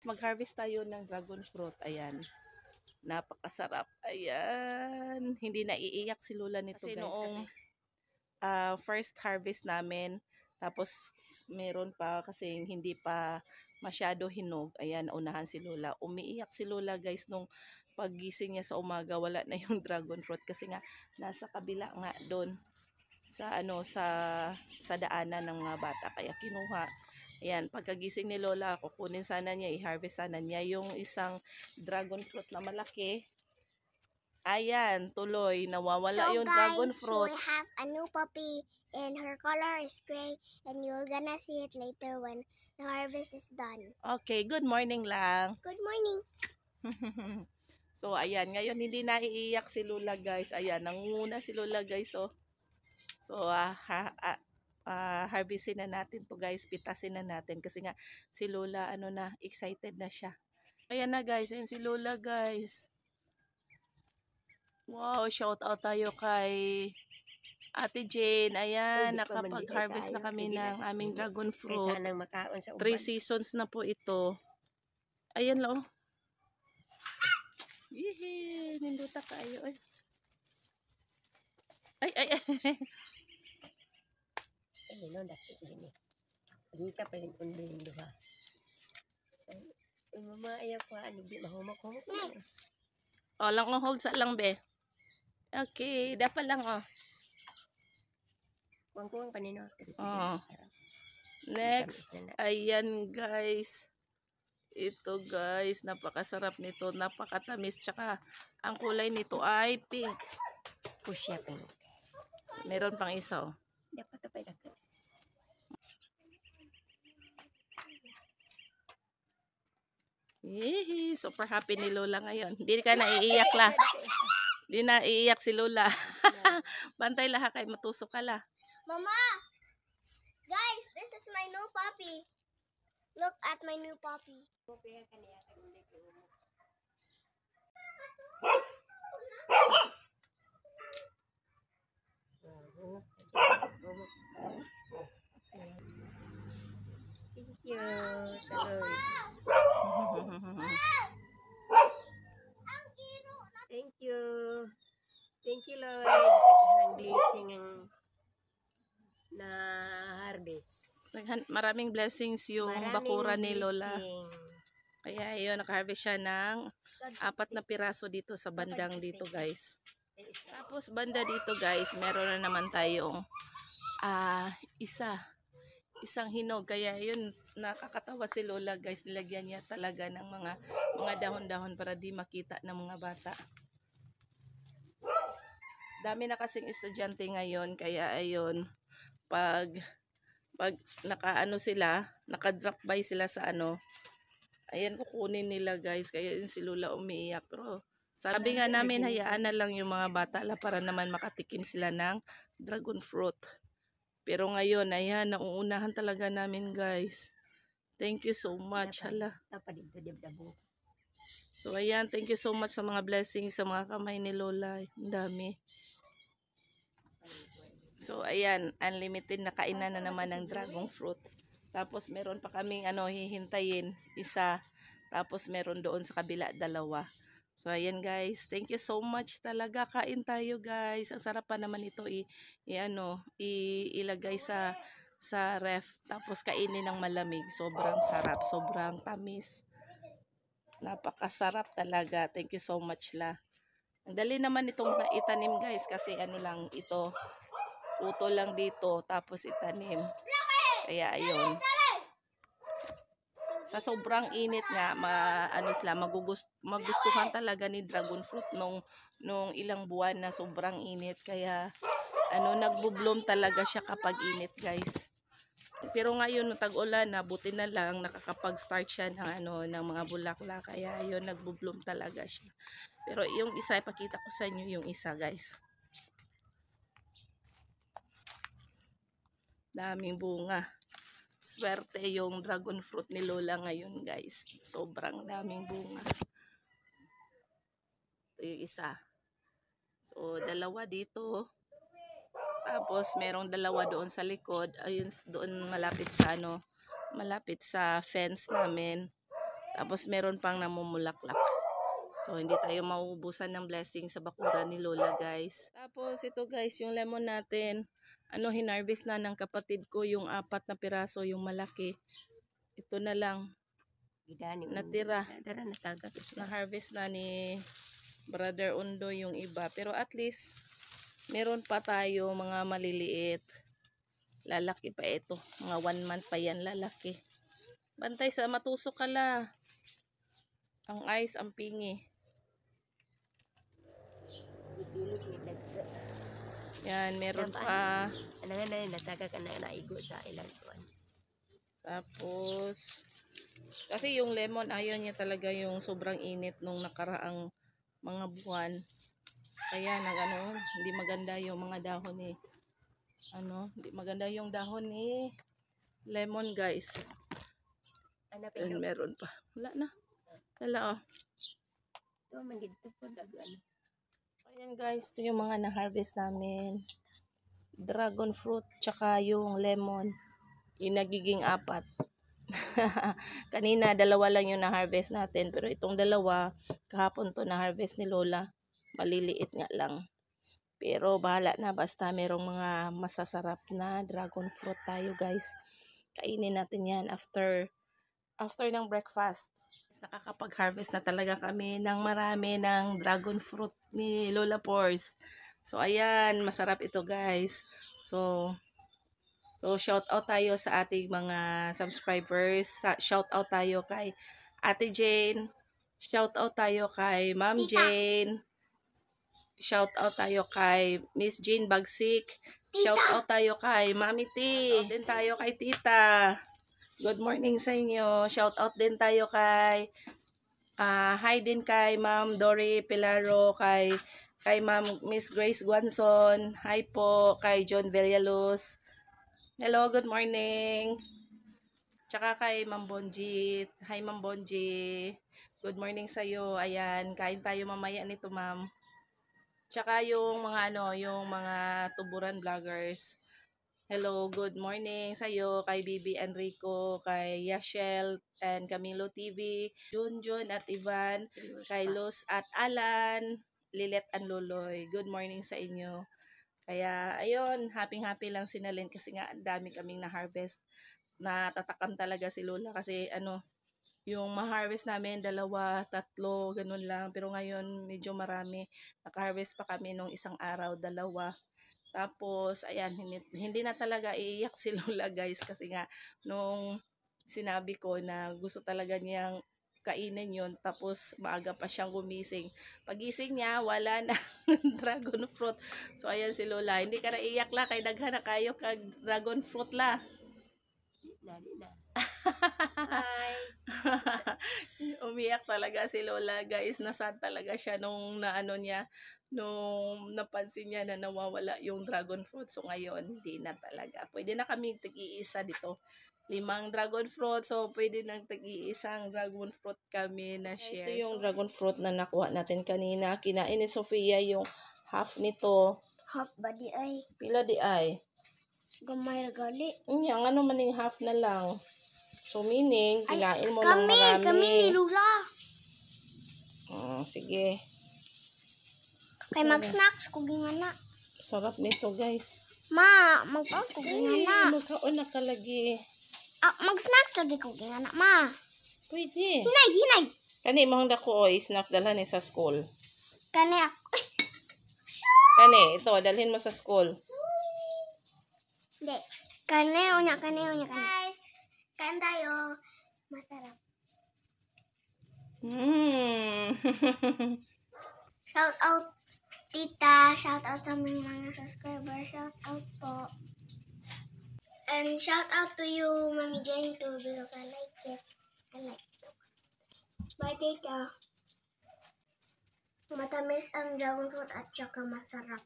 Mag-harvest tayo ng dragon fruit. Ayan. Napakasarap. Ayan. Hindi na iiyak si Lola nito, Kasi guys. noong First harvest namin, tapos meron pa kasi hindi pa masyado hinog. Ayan, unahan si Lola. Umiiyak si Lola, guys, nung paggising niya sa umaga, wala na yung dragon fruit kasi nga nasa kabila nga doon sa daanan ng mga bata, kaya kinuha. Ayan, pagkagising ni Lola, kukunin sana niya, i-harvest sana niya yung isang dragon fruit na malaki. Ayan, tuloy, nawawala yung dragon fruit. So guys, we have a new puppy and her color is gray and you're gonna see it later when the harvest is done. Okay, good morning lang. Good morning. So, ayan, ngayon hindi na iiyak si Lola, guys. Ayan, nangunguna si Lola, guys, oh. So, harvestin na natin to, guys. Pitasin na natin kasi nga si Lola, excited na siya. Ayan na, guys. Ayan si Lola, guys. Wow, shout out tayo kay Ate Jane. Ayan, nakapag-harvest na kami ng aming dragon fruit. 3 seasons na po ito. Ayan lang, oh. Yehey, ninduta kayo. Ay. Ay, no, dati ini. Di ka pa rin unbin duha. Ay, mama, ayaw ko, di mahumok-humok. O, lang ang hold sa lang, be. Okay, dapat lang, oh. Kuwang-kuwang panino. Oh. Next, ayan, guys. Ito, guys, napakasarap nito, napakatamis, tsaka ang kulay nito ay pink. Pusya pink. Meron pang isa, oh. Dapat tapay dapat. Yehey, super happy ni Lola ngayon. Hindi ka naiiyak la. Hindi na iiyak si Lola. Bantay lahat kay matusok ka la. Mama! Guys, this is my new puppy. Look at my new puppy. Thank you, Saloy. Thank you. Thank you, Lord. At ng blessing na harvest. Maraming blessings yung bakura ni Lola. Kaya yun, naka-harvest siya ng 4 na piraso dito sa bandang dito, guys. Tapos banda dito, guys, meron na naman tayong isang hinog. Kaya yun, nakakatawa si Lola, guys. Nilagyan niya talaga ng mga dahon-dahon para di makita ng mga bata. Dami na kasing estudyante ngayon, kaya ayun, pag naka-drop by sila sa ayan, kukunin nila, guys. Kaya yun si Lola umiiyak. Pero sabi nga namin, hayaan na lang yung mga bata para naman makatikim sila ng dragon fruit. Pero ngayon, ayan, nauunahan talaga namin, guys. Thank you so much. Hala. So, ayan, thank you so much sa mga blessings sa mga kamay ni Lola. Ang dami. So, ayan, unlimited na kainan na naman ng dragon fruit. Tapos, meron pa kaming hihintayin, isa. Tapos, meron doon sa kabila, 2. So, ayan, guys. Thank you so much talaga. Kain tayo, guys. Ang sarap pa naman ito ilagay sa ref. Tapos, kainin ng malamig. Sobrang sarap. Sobrang tamis. Napakasarap talaga. Thank you so much la. Ang dali naman itong itanim, guys. Kasi lang ito. Puto lang dito. Tapos, itanim. Kaya, ayun. Sa sobrang init nga, magugustuhan talaga ni dragon fruit nung ilang buwan na sobrang init. Kaya, nagbo-bloom talaga siya kapag init, guys. Pero ngayon, tag-ulan na, buti na lang, nakakapag-start siya ng mga bulaklak. Kaya, yun, nagbo-bloom talaga siya. Pero yung isa, ipakita ko sa inyo yung isa, guys. Daming bunga. Swerte yung dragon fruit ni Lola ngayon, guys. Sobrang daming bunga. Ito yung isa. So, 2 dito. Tapos, merong 2 doon sa likod. Ayun, doon malapit sa fence namin. Tapos meron pang namumulaklak. So, hindi tayo mauubusan ng blessing sa bakuran ni Lola, guys. Tapos, ito guys, yung lemon natin. Hinarvest na ng kapatid ko yung 4 na piraso, yung malaki. Ito na lang, Gidani. natira. Dara natagak ko siya. Na-harvest na ni Brother Undo yung iba. Pero at least, meron pa tayo mga maliliit. Lalaki pa ito. Mga 1 month pa yan, lalaki. Bantay sa matusok ka la. Ang ice, ang pingi. Ipilit ni dagda. Yan, meron pa. Ano nga na natagak ka na naigo sa ilang tuwan. Tapos, kasi yung lemon, ayaw niya talaga yung sobrang init nung nakaraang mga buwan. Kaya hindi maganda yung mga dahon eh. Hindi maganda yung dahon ni lemon, guys. Ano pa And yun? meron pa. Wala na. Wala oh. Ito, magigito po dagan. Ayan guys, ito yung mga na-harvest namin. Dragon fruit, tsaka yung lemon. Yung nagiging 4. Kanina, 2 lang yung na-harvest natin. Pero itong 2, kahapon to na-harvest ni Lola. Maliliit nga lang. Pero bahala na, basta merong mga masasarap na dragon fruit tayo guys. Kainin natin yan after ng breakfast. Nakakapag-harvest na talaga kami ng marami ng dragon fruit ni Lola Pors. So ayan, masarap ito guys. So shout out tayo sa ating mga subscribers. Shout out tayo kay Ate Jane. Shout out tayo kay Ma'am Jane. Shout out tayo kay Miss Jean Bagsik. Shout out tayo kay Mami T. Shout out din tayo kay Tita. Good morning sa inyo. Shout out din tayo kay hi din kay Ma'am Dory Pilaro, kay Ma'am Miss Grace Guanzon. Hi po kay John Villaluz. Hello, good morning. Tsaka kay Ma'am Bonji. Hi Ma'am Bonji. Good morning sa iyo. Ayan, kain tayo mamaya nito, Ma'am. Tsaka yung mga yung mga tuburan vloggers. Hello, good morning sa iyo kay Bibi Enrico, kay Yashel and Camilo TV, Junjun at Ivan, kay Luz at Alan, Lilet and Loloy. Good morning sa inyo. Kaya ayun, happy lang si Nalin kasi nga dami kaming na-harvest. Natatakam talaga si Lola kasi yung ma-harvest namin 2, 3, ganun lang. Pero ngayon medyo marami. Naka-harvest pa kami nung isang araw, 2. Tapos, ayan, hindi na talaga iiyak si Lola guys kasi nga nung sinabi ko na gusto talaga niyang kainin yun, tapos maaga pa siyang gumising. Pagising niya, wala na dragon fruit. So, ayan si Lola, hindi ka na iiyak la, kay daghan na kayo kag dragon fruit la. Di na. Hi! Umiyak talaga si Lola guys, nasad talaga siya nung nung napansin niya na nawawala yung dragon fruit. So ngayon, hindi na talaga. Pwede na kami tig-iisa dito. 5 dragon fruit. So pwede nang tig-iisang dragon fruit kami na share. Ito yung dragon fruit na nakuha natin kanina. Kinain ni Sofia yung half nito. Half body ay Pila di ay? gamay ragali. Yang maning half na lang. So meaning, kinain mo ng marami. Kami ni Lula. Sige. Kay mag-snacks ko gingana. Sarap nito guys. Ma, mag-snacks ko gingana. Magkaon na kalagi. Mag-snacks lagi ko gingana, ma. Pwede. Hinay. Kani mahang dako snacks dalhan ni sa school. Kani ako. Kani ito dalhin mo sa school. Hindi. Kani unya. Guys, kain tayo. Masarap. Shout out Tita, shout out sa mga subscribers, shout out po. And shout out to you, Mami Jane, too, because I like it. I like it. Bye, Tita. Matamis ang dragon fruit at saka masarap.